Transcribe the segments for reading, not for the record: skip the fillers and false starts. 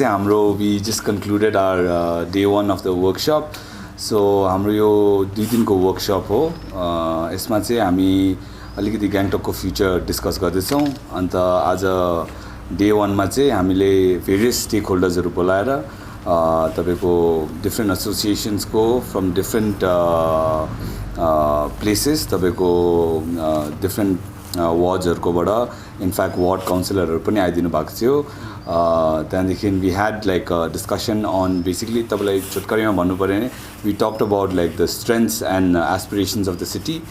चाहिँ हाम्रो we just concluded our day 1 of the workshop. So हाम्रो यो 2 दिनको वर्कशप हो. यसमा चाहिँ हामी अलिकति ग्याङटकको फ्युचर डिस्कस गर्दैछौँ. अन्त आज डे 1 मा चाहिँ हामीले भेरियस स्टेक होल्डर्सहरू बोलाएर तपाईको डिफरेन्ट एसोसिएसन्सको फ्रम डिफरेन्ट प्लेसेस तपाईको डिफरेन्ट वार्ड्सहरुकोबाट इनफ्याक्ट वार्ड काउन्सिलरहरू पनि आइदिनु भएको थियो. त्यहाँदेखि we had like discussion on basically तपाईलाई छोटकरीमा भन्नु पर्यो भने we talked about like the strengths and aspirations of the city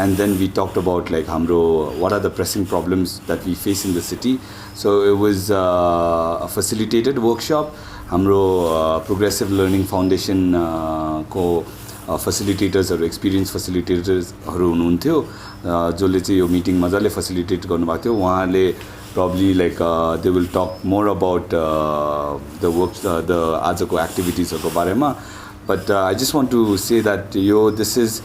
and then we talked about like hamro what are the pressing problems that we face in the city. So it was a facilitated workshop. Hamro progressive learning foundation ko facilitators or experienced facilitators haru huनुहुन्थ्यो जसले चाहिँ यो meeting मजाले facilitate गर्नुभएको थियो. उहाँले probably like they will talk more about the work the आजको activities हरुको बारेमा. But I just want to say that this is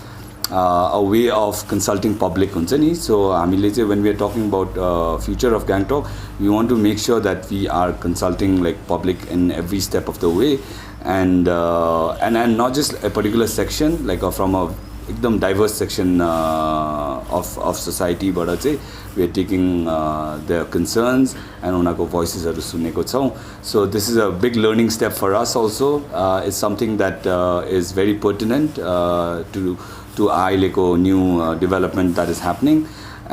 a way of consulting public हुन्छ नि. So हामीले चाहिँ when we are talking about future of Gangtok, we want to make sure that we are consulting like public in every step of the way, and not just a particular section like from a एकदम diverse section of society बाट चाहिँ we are taking their concerns and उनीहरुको voices हरु सुनेको छौं. So this is a big learning step for us also. It's something that is very pertinent to अहिलेको new development that is happening,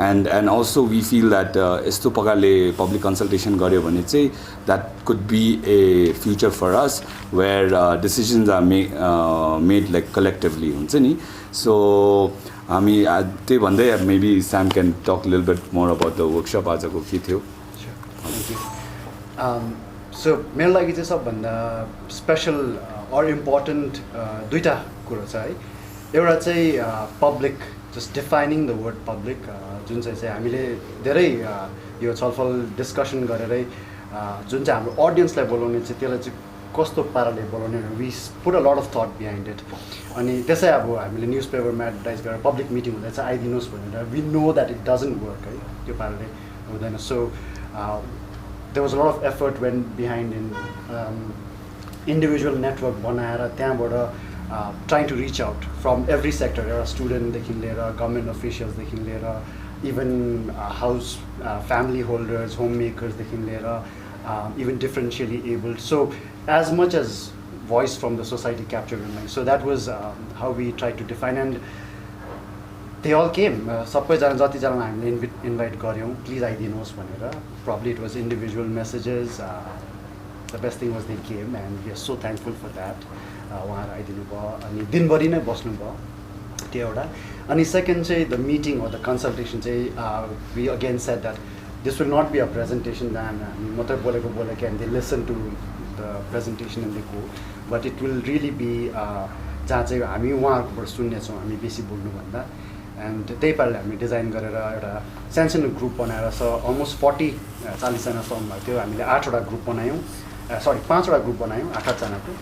and also we feel that यस्तो प्रकारले public consultation गर्यो भने चाहिँ that could be a future for us where decisions are made like collectively हुन्छ नि. So हामी त्यही भन्दै maybe Sam can talk a little bit more about the workshop आजको के थियो. Thank you. So मेरो लागि चाहिँ सबभन्दा स्पेशल or important दुईटा कुरा छ है. एउटा चाहिँ public, just defining the word public, जुन चाहिँ हामीले धेरै यो छलफल डिस्कसन गरेरै जुन चाहिँ हाम्रो अडियन्सलाई बोलाउने चाहिँ त्यसलाई चाहिँ कस्तो पाराले बोलाउने, we put a lot of thought behind it. अनि त्यसै अब हामीले न्युज पेपरमा एडभर्टाइज गरेर पब्लिक मिटिङ हुँदा चाहिँ आइदिनुहोस् भनेर we know that it doesn't work है, त्यो पाराले हुँदैन. So there was a lot of effort when behind in individual network बनाएर त्यहाँबाट trying to reach out from every sector, studentदेखि लिएर गभर्नमेन्ट अफिसियल्सदेखि लिएर even house family holders, home मेकर्सदेखि लिएर even differentially abled. So as much as voice from the society captured in mind. So that was how we tried to define, and they all came. सबैजना जतिजना हामीले invite गर्यौं, please आइदिनुहोस् भनेर. Probably it was individual messages. The best thing was they came, and we are so thankful for that. उहाँहरु आइदिनु भयो अनि दिनभरि नै बस्नु भयो त्यो एउटा. अनि second चाहिँ the meeting or the consultation चाहिँ we again said that this will not be a presentation than मात्र बोलेको and they listen to the presentation and they go, but it will really be जहाँ चाहिँ हामी उहाँहरुबाट सुन्ने छौं, हामी बेसी बोल्नु भन्दा. And त्यही पाराले हामी डिजाइन गरेर एउटा सानो ग्रुप बनाएर almost 40-40 जना सम भएको थियो. हामीले 8 वटा ग्रुप बनायौं, 5 वटा ग्रुप बनायौं 8 जनाको.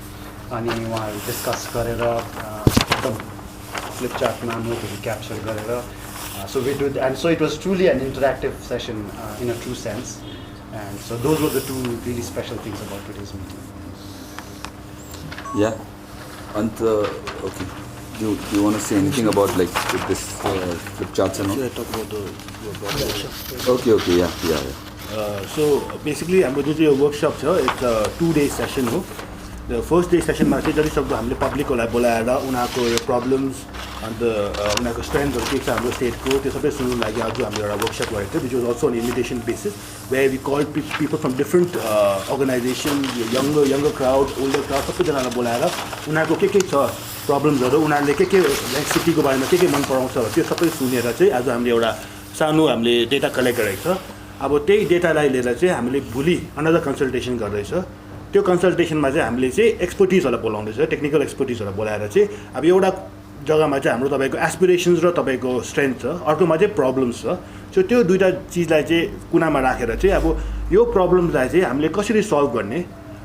अनि उहाँहरु डिस्कस गरेर एकदम फ्लिप चार्टमा नोटहरु क्याप्चर गरेर so we did, and so it was truly an interactive session in a true sense. And so those were the two really special things about today's meeting. Yeah. And okay, do you want to say anything about like this flip charts and all? Yeah, talk about the Okay, yeah. So basically, I'm going to do a workshop here. It's a 2-day session. The first day session मा चाहिँ जति सक्दो हामीले पब्लिकलाई बोलाएर उनीहरुको यो problems and उनीहरुको स्ट्रेन्थहरु के छ हाम्रो स्टेटको त्यो सबै सुन्नु लागि आज हामीले एउटा वर्कशप गरेको थियो, which was also on invitation basis, where we called people from different organizations, younger crowd, older crowd, सबैजनालाई बोलाएर उनीहरुको के छ प्रब्लम्सहरु, उनीहरुले के लाइक सिटीको बारेमा के मन पराउँछ त्यो सबै सुनेर चाहिँ आज हामीले एउटा सानो हामीले डेटा कलेक्ट गरेको छ. अब त्यही डेटालाई लिएर चाहिँ हामीले भोलि अनदर कन्सल्टेसन गर्दैछ. त्यो कन्सल्टेसनमा चाहिँ हामीले चाहिँ एक्सपर्टिजहरुलाई बोलाउँदैछ, टेक्निकल एक्सपर्टिजहरुलाई बोलाएर चाहिँ अब एउटा जग्गामा चाहिँ हाम्रो तपाईको एस्पिरेसन्स र तपाईको स्ट्रेन्थ छ, अर्कोमा चाहिँ प्रब्लम्स छ. सो त्यो दुईटा चीजलाई चाहिँ कुनामा राखेर चाहिँ अब यो प्रब्लम्सलाई चाहिँ हामीले कसरी सल्भ गर्ने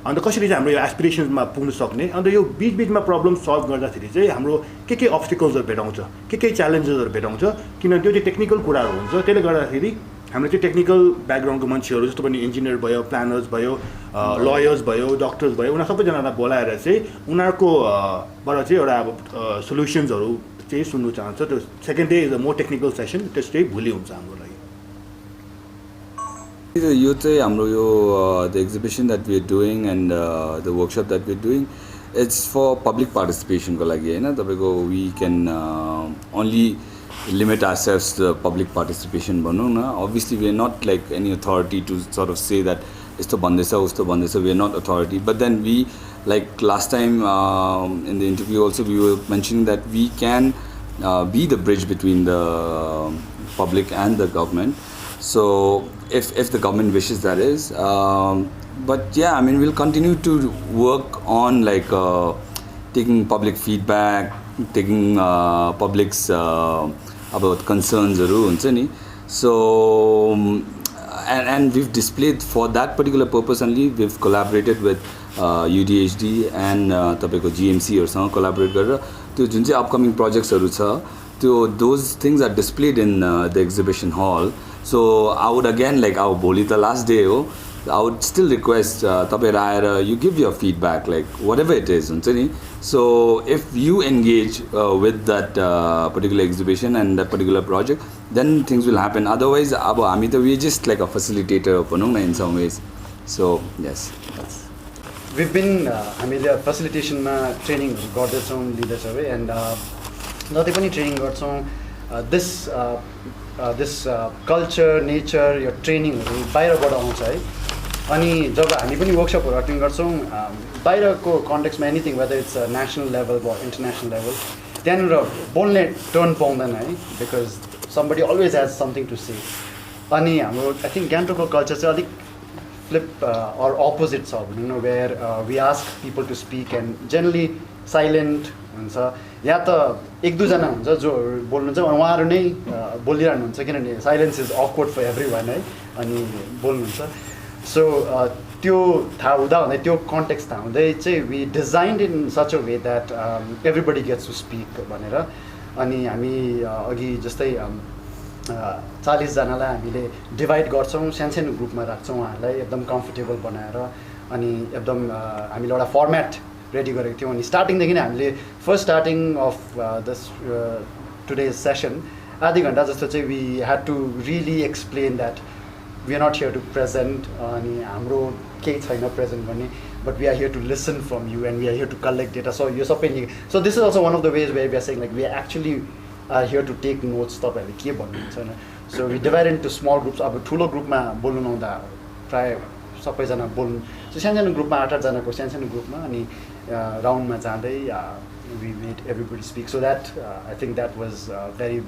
अन्त कसरी चाहिँ हाम्रो यो एस्पिरेसन्समा पुग्न सक्ने, अन्त यो बीचमा प्रब्लम सल्भ गर्दाखेरि चाहिँ हाम्रो के अब्स्टिकल्सहरु भेटाउँछ, के च्यालेन्जेसहरु भेटाउँछ, किनभने त्यो चाहिँ टेक्निकल कुराहरु हुन्छ. त्यसले गर्दाखेरि हामीले चाहिँ टेक्निकल ब्याकग्राउन्डको मान्छेहरू जस्तो पनि इन्जिनियर भयो, प्लानर्स भयो, लयर्स भयो, डक्टर्स भयो, उनीहरू सबैजनालाई बोलाएर चाहिँ उनीहरूको बाट चाहिँ एउटा अब सोल्युसन्सहरू चाहिँ सुन्नु चाहन्छ। त्यो second day is a more technical session, त्यस चाहिँ भोलि हुन्छ हाम्रो लागि। यो चाहिँ हाम्रो यो the exhibition that we are doing and the workshop that we are doing it's for public पार्टिसिपेसनको लागि होइन। तपाईँको we can only limit ourselves to public participation भनौँ न। Obviously we are not like any authority to sort of say that यस्तो भन्दैछ उस्तो भन्दैछ, we are not authority, but then we, like last time in the interview also we were mentioning that we can be the bridge between the public and the government, so if the government wishes, that is, but yeah, I mean we'll continue to work on like taking public feedback, taking public's about concernsहरू हुन्छ नि। So and we've displayed for that particular purpose only, we've collaborated with UDHD and तपाईँको GMCहरूसँग collaborate गरेर त्यो जुन चाहिँ upcoming projectsहरू छ त्यो those things are displayed in the exhibition hall. So I would again like our भोलि त last day हो, I would still request तपाईँहरू आएर you give your feedback like whatever it is हुन्छ नि। So if you engage with that particular exhibition and that particular project, then things will happen. Otherwise अब हामी त we just like a facilitator भनौँ न in some ways. So yes, we've been हामीले facilitationमा ट्रेनिङहरू गर्दैछौँ लिँदैछौँ है, and जति पनि ट्रेनिङ गर्छौँ this culture, nature, यो ट्रेनिङहरू बाहिरबाट आउँछ है। अनि जब हामी पनि वर्कसपहरू अटेन्ड गर्छौँ बाहिरको कन्टेक्स्टमा anything whether it's national level वा इन्टरनेसनल लेभल, त्यहाँनिर बोल्ने टर्न पाउँदैन है, because somebody always has something to say. अनि हाम्रो आई थिङ्क गान्तोकको कल्चर चाहिँ अलिक फ्लिप अर अपोजिट छ भनौँ न, where we ask people to speak and generally silent हुन्छ, या त एक दुईजना हुन्छ जो बोल्नुहुन्छ उहाँहरू नै बोलिरहनुहुन्छ, किनभने silence is awkward for everyone है, अनि बोल्नुहुन्छ। सो त्यो थाहा हुँदा हुँदै त्यो कन्टेक्स्ट थाहा हुँदै चाहिँ we designed in such a way that everybody gets to speak भनेर। अनि हामी अघि जस्तै 40जनालाई हामीले डिभाइड गर्छौँ, सानसानो ग्रुपमा राख्छौँ, उहाँहरूलाई एकदम कम्फर्टेबल बनाएर, अनि एकदम हामीले एउटा फर्मेट रेडी गरेको थियौँ। अनि स्टार्टिङदेखि नै हामीले first starting of this today's session आधी घन्टा जस्तो चाहिँ we had to really explain that we are not here to present अनि हाम्रो केही छैन प्रेजेन्ट गर्ने, but we are here to listen from you and we are here to collect data. So यो सबै so this is also one of the ways where we are saying like we actually are here to take notes तपाईँहरूले के भन्नुहुन्छ होइन। So we divide into small groups. अब ठुलो ग्रुपमा बोल्नु नहुँदा प्राय सबैजना बोल्नु, so सानसानो ग्रुपमा 8-8जनाको सानसानो ग्रुपमा, अनि राउन्डमा जाँदै we made everybody speak. So that I think that was very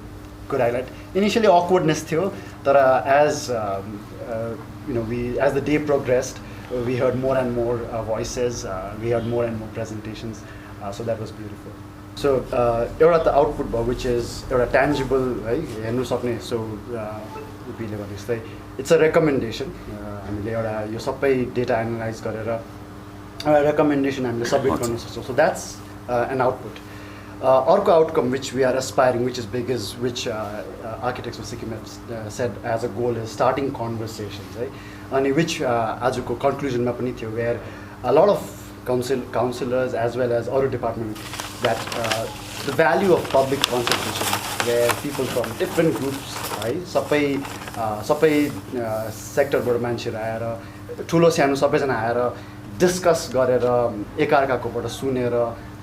good highlight. Initially awkwardness थियो, तर as as the day progressed, we heard more and more voices, we heard more and more presentations, so that was beautiful. So एउटा त output भयो, which is एउटा tangible है, हेर्नु सक्ने। So उपिले भने जस्तै it's a recommendation, हामीले एउटा यो सबै डेटा एनालाइज गरेर एउटा recommendation हामीले सबमिट गर्न सक्छौँ। So that's an output. Orco outcome which we are aspiring, which is big, is which Architects of Sikkim have said as a goal is starting conversations, right? And which ajuko conclusion ma pani थियो, where a lot of councillors as well as other department that the value of public consultation, where people from different groups, right, सबै सेक्टरबाट मान्छेहरू आएर ठुलो सानो सबैजना आएर discuss गरेर एकअर्काकोबाट सुनेर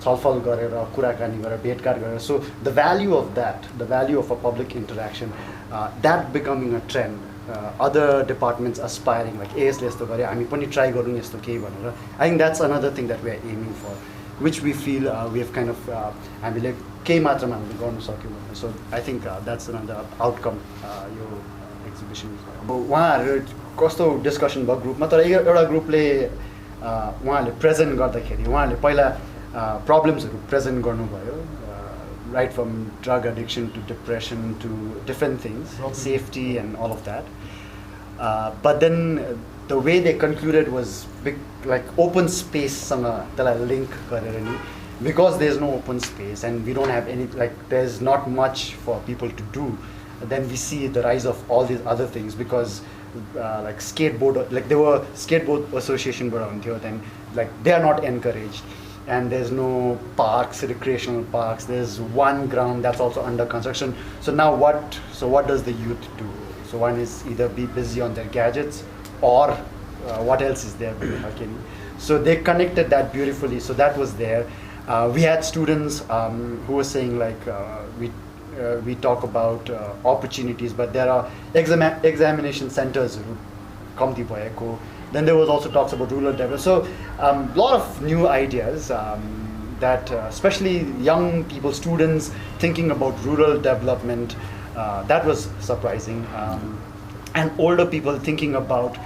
छलफल गरेर कुराकानी गरेर भेटघाट गरेर, so the value of that, the value of a public interaction, that becoming a trend, other departments aspiring like यसले यस्तो गरे हामी पनि ट्राई गरौँ यस्तो केही भनेर, I think that's another thing that we are aiming for, which we feel we have kind of हामीले केही मात्रामा हामीले गर्न सक्यौँ भनेर। So I think that's another outcome यो एक्जिबिसन। अब उहाँहरू कस्तो डिस्कसन भयो ग्रुपमा, तर एउटा ग्रुपले उहाँहरूले प्रेजेन्ट गर्दाखेरि उहाँहरूले पहिला प्रब्लम्सहरू प्रेजेन्ट गर्नुभयो, right from drug addiction to depression to different things, safety and all of that, but then the way they concluded was big, like open space सँग त्यसलाई link गरेर नि, because there's no open space and we don't have any, like there's not much for people to do, then we see the rise of all these other things because like skateboard, like there were skateboard association around here, then like they are not encouraged, and there's no parks, recreational parks. There's one ground that's also under construction. So now what does the youth do? So one is either be busy on their gadgets, or what else is there? So they connected that beautifully. So that was there. We had students who were saying like we talk about opportunities, but there are examination centers. Then there was also talks about rural development. So a lot of new ideas that especially young people, students thinking about rural development. That was surprising. And older people thinking about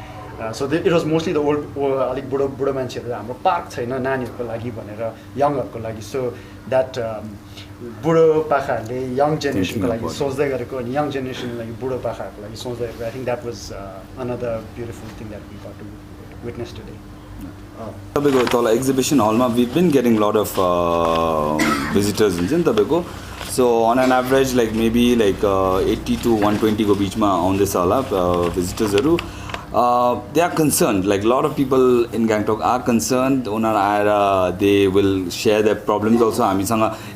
it was mostly the old अलिक बुढो मान्छेहरू हाम्रो park छैन नानीहरूको लागि भनेर यङहरूको लागि so that बुढो पाखाहरूले यङ जेनेरेसनको लागि सोच्दै गरेको अनि यङ जेनेरेसनको लागि बुढो पाखाहरूको लागि सोच्दै गरेको I think that was another beautiful thing that we got to witness today तपाईँको तल एक्जिबिसन हलमा we been getting lot of visitors हुन्छ नि तपाईँको so on an average like maybe like 80 to 120 को बिचमा आउँदैछ होला भिजिटर्सहरू they are concerned, like a lot of people in Gangtok are concerned. They will share their problems also.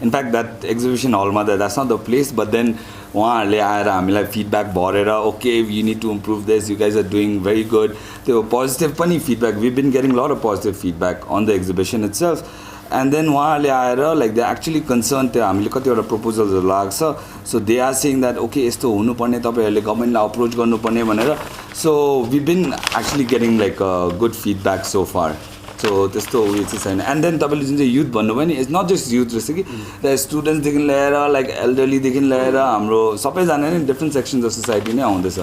In fact, that exhibition hall, that's not the place, but then feedback, okay, you need to improve this, you guys are doing very good. There were positive feedback. We've been getting a lot of positive feedback on the exhibition itself. And then like they're actually concerned proposals, so they are saying that okay, government approach. So we've been actually getting like good feedback so far. So this and then youth it's not just youth, there's students they can learn, like elderly they can learn, in different sections of society on this.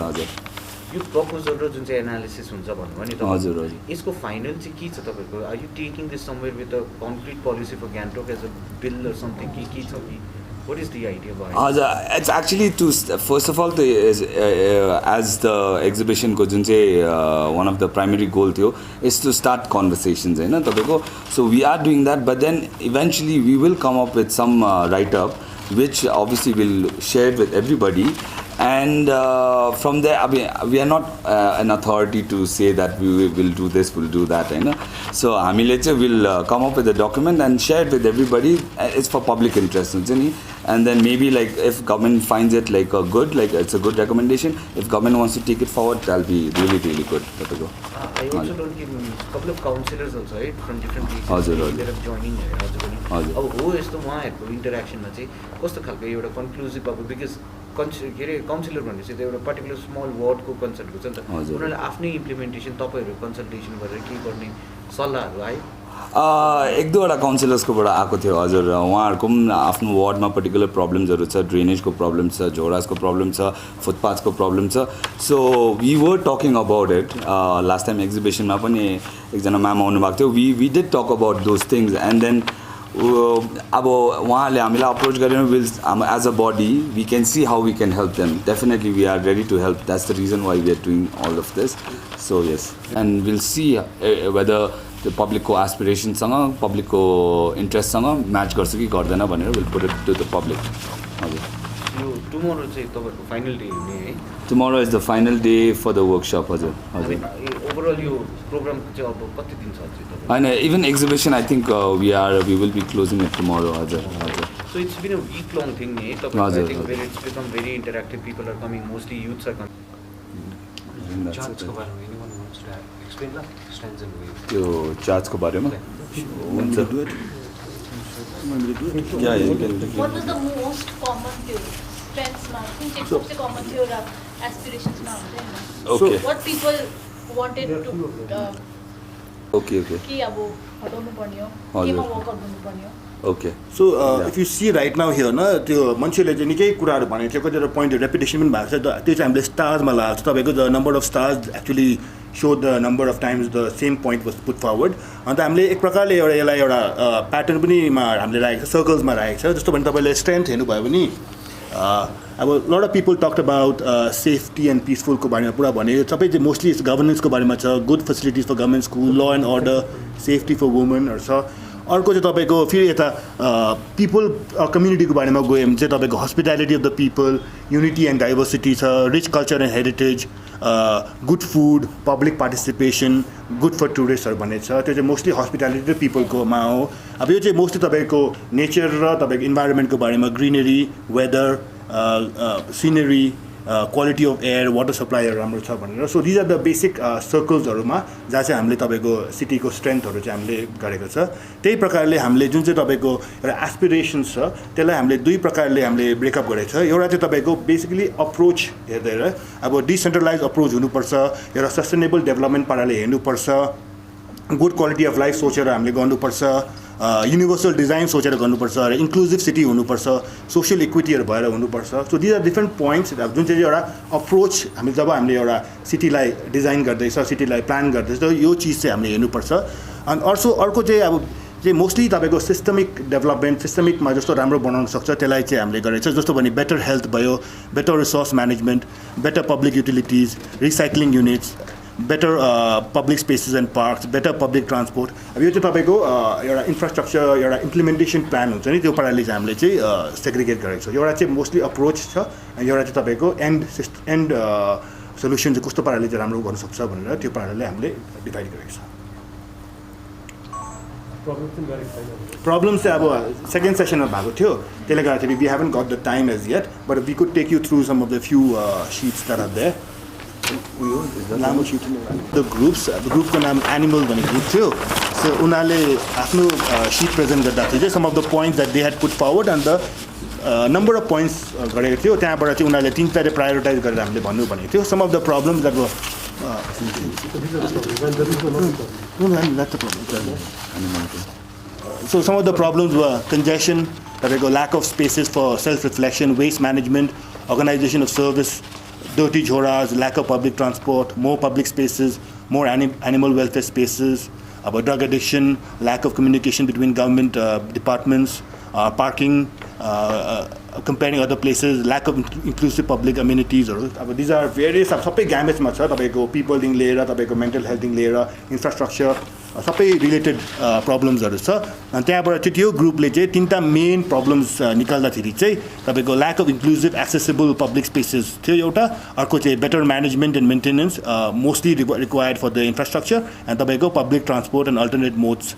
यो proposal र जुन चाहिँ analysis हुन्छ भन्नुभयो नि हजुर यसको final चाहिँ के छ तपाईको are you taking this somewhere with a concrete policy for Gangtok as a bill or something के छ कि what is the idea behind it? It's actually to first of all as the exhibition ko jun chai one of the primary goal थियो is to start conversations हैन तपाईको so we are doing that but then eventually we will come up with some write up which obviously will share it with everybody. And from there, I mean, we are not an authority to say that we will do this, we'll do that. So, we'll come up with a document and share it with everybody. It's for public interest. And then maybe like if government finds it like good, like it's a good recommendation, if government wants to take it forward, that'll be really, really good. I also don't give a couple of councillors also, right, from different regions. They are joining here. Who is the interaction? What's the conclusive because counsellor भनेपछि त्यो एउटा particular small वार्डको consult हुन्छ नि त उनीहरूले आफ्नै implementation तपाईँहरू कन्सल्टेसन गरेर के गर्ने सल्लाहहरू आयो एक दुईवटा काउन्सिलर्सकोबाट आएको थियो हजुर उहाँहरूको पनि आफ्नो वार्डमा पर्टिकुलर प्रब्लम्सहरू छ ड्रेनेजको प्रब्लम छ झोडासको प्रब्लम छ फुटपाथको प्रब्लम छ so we were talking about it last time एक्जिबिसनमा पनि एकजना म्याम आउनुभएको थियो we did talk about those things and then अब उहाँहरूले हामीलाई अप्रोच गरेर will as a body we can see how we can help them definitely we are ready to help that's the reason why we are doing all of this so yes and will see whether त्यो पब्लिकको एस्पिरेसनसँग पब्लिकको इन्ट्रेस्टसँग match गर्छ कि गर्दैन भनेर will put it to the public हजुर tomorrow चाहिँ तपाईँको final day हुने है tomorrow is the final day for the workshop हजुर हजुर ओभरअल यो प्रोग्राम चाहिँ अब कति दिन छ चाहिँ होइन even exhibition I think we will be closing it tomorrow हजुर हजुर So it's been a week-long thing, I think where it's become very interactive. People are coming, mostly youths are coming. Charts ko barema, anyone wants to explain that? Stands in the way. त्यो चार्जको बारेमा हुन्छ या you can What was the most common trends now? I think सबसे common थियो र aspirations मा हुन्छ हैन. Okay. What people wanted to okay कि अब हटाउनु पर्ने हो केमा वर्क गर्नु पर्ने हो Okay. So if you see right now here न त्यो मान्छेले चाहिँ निकै कुराहरू भनेको थियो कतिवटा पोइन्ट रेपिटेसन पनि भएको छ त्यो चाहिँ हामीले स्टार्समा लगाएको छ तपाईँको the number of stars actually so the number of times the same point was put forward अन्त हामीले एक प्रकारले एउटा यसलाई एउटा प्याटर्न पनि हामीले राखेको छ सर्कल्समा राखेको छ जस्तो भने तपाईँले स्ट्रेन्थ हेर्नुभयो भने अब lot of people talked about safety and पिसफुलको बारेमा पुरा भने सबै चाहिँ मोस्टली गभर्नेन्सको बारेमा छ good facilities for government school law and order safety for वुमेनहरू छ अर्को चाहिँ तपाईँको फेरि यता पिपल कम्युनिटीको बारेमा गयो भने चाहिँ तपाईँको hospitality of the people, unity and diversity छ, rich culture and heritage, good food, public participation, good for टुरिस्टहरू भन्ने छ। त्यो चाहिँ मोस्टली हस्पिटालिटी र पिपलकोमा हो। अब यो चाहिँ मोस्टली तपाईँको नेचर र तपाईँको इन्भाइरोमेन्टको बारेमा, greenery, weather, scenery, quality of air, water सप्लाईहरू राम्रो छ भनेर। So these are the basic सर्कल्सहरूमा जहाँ चाहिँ हामीले तपाईँको सिटीको स्ट्रेन्थहरू चाहिँ हामीले गरेको छ। त्यही प्रकारले हामीले जुन चाहिँ तपाईँको एउटा एस्पिरेसन्स छ त्यसलाई हामीले दुई प्रकारले हामीले ब्रेकअप गरेको छ। एउटा चाहिँ तपाईँको बेसिकली अप्रोच हेर्दै अब डिसेन्ट्रलाइज अप्रोच हुनुपर्छ, एउटा सस्टेनेबल डेभलपमेन्ट पाराले हेर्नुपर्छ, गुड क्वालिटी अफ लाइफ सोचेर हामीले गर्नुपर्छ, युनिभर्सल डिजाइन सोचेर गर्नुपर्छ, र इन्क्लुजिभ सिटी हुनुपर्छ, सोसियल इक्विटीहरू भएर हुनुपर्छ। So these are different points जुन चाहिँ एउटा अप्रोच हामीले जब हामीले एउटा सिटीलाई डिजाइन गर्दैछ, सिटीलाई प्लान गर्दैछ, यो चिज चाहिँ हामीले हेर्नुपर्छ। अनि अर्को चाहिँ अब चाहिँ मोस्टली तपाईँको सिस्टमिक डेभलपमेन्ट, सिस्टमिकमा जस्तो राम्रो बनाउन सक्छ त्यसलाई चाहिँ हामीले गरेको छ। जस्तो भने बेटर हेल्थ भयो, better resource management, better public utilities, recycling units, better public spaces and parks, better public transport. अब यो चाहिँ तपाईँको एउटा इन्फ्रास्ट्रक्चर, एउटा इम्प्लिमेन्टेसन प्लान हुन्छ नि, त्यो पाराले चाहिँ हामीले चाहिँ सेग्रिगेट गरेको छ। एउटा चाहिँ मोस्टली अप्रोच छ, अनि एउटा चाहिँ तपाईँको एन्ड सल्युसन चाहिँ कस्तो पाराले चाहिँ राम्रो गर्नु सक्छ भनेर त्यो पाराले हामीले डिभाइड गरेको छ। प्रब्लम्स चाहिँ अब सेकेन्ड सेसनमा भएको थियो, त्यसले गर्दाखेरि we haven't got the time as yet, but we could take you through some of the few sheets that are there. लामो सिट द ग्रुपको नाम एनिमल भन्ने ग्रुप थियो। सो उनीहरूले आफ्नो सिट प्रेजेन्ट गर्दाखेरि चाहिँ some of the points that they had put forward and the number of points गरेको थियो। त्यहाँबाट चाहिँ उनीहरूले तिनवटा प्रायोरिटाइज गरेर हामीले भन्नु भनेको थियो। Some of the problems that were So some of the problems were congestion, lack of spaces for self-reflection, waste management, organization of service, dirty jhoras, lack of public transport, more public spaces, more animal welfare spaces, about drug addiction, lack of communication between government departments, parking, comparing other places, lack of inclusive public amenities. These are various gambits, people liएर mental health liएर infrastructure सबै related प्रब्लम्सहरू छ। अनि त्यहाँबाट चाहिँ त्यो ग्रुपले चाहिँ तिनवटा main problems निकाल्दाखेरि चाहिँ तपाईँको lack of inclusive accessible public spaces थियो एउटा, अर्को चाहिँ better management and maintenance mostly required for the infrastructure, and तपाईँको public transport and alternate modes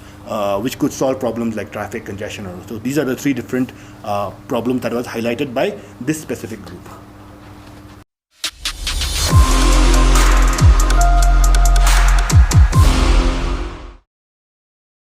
which could solve problems like traffic congestion. So these are the three different problems that was highlighted by this specific group.